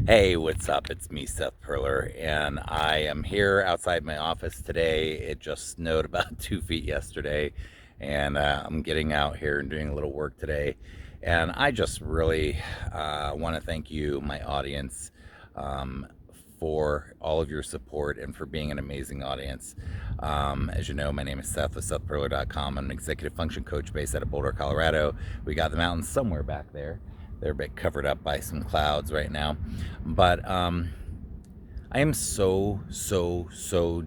Hey, what's up? It's me, Seth Perler, and I am here outside my office today. It just snowed about 2 feet yesterday, and I'm getting out here and doing a little work today. And I just really want to thank you, my audience, um, for all of your support and for being an amazing audience. As you know, my name is Seth with SethPerler.com. I'm an executive function coach based out of Boulder, Colorado. We got the mountains somewhere back there. They're a bit covered up by some clouds right now. But I am so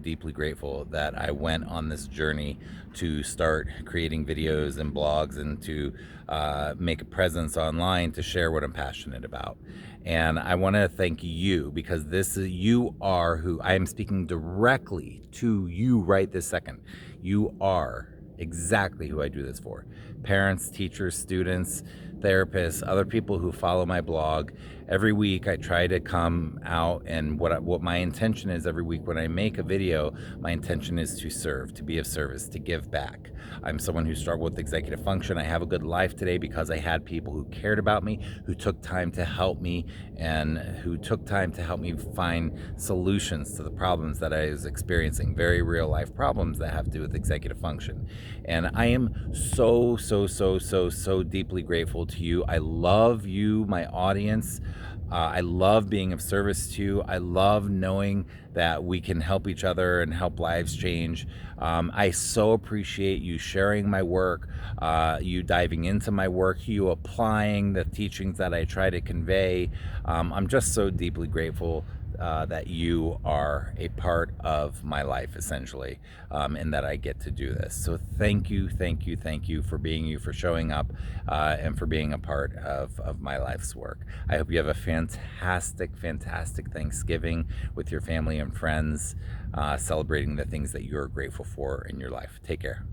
deeply grateful that I went on this journey to start creating videos and blogs and to make a presence online to share what I'm passionate about. And I want to thank you because you are who I am speaking directly to you right this second. You are exactly who I do this for. Parents, teachers, students, therapists, other people who follow my blog. Every week I try to come out, and what my intention is every week when I make a video, my intention is to serve, to be of service, to give back. I'm someone who struggled with executive function. I have a good life today because I had people who cared about me, who took time to help me, and who took time to help me find solutions to the problems that I was experiencing, very real life problems that have to do with executive function. And I am so deeply grateful to you. I love you, my audience. I love being of service to you. I love knowing that we can help each other and help lives change. I so appreciate you sharing my work, you diving into my work, you applying the teachings that I try to convey. I'm just so deeply grateful that you are a part of my life, essentially, and that I get to do this. So thank you for being you, for showing up, and for being a part of my life's work. I hope you have a fantastic Thanksgiving with your family and friends, celebrating the things that you're grateful for in your life. Take care.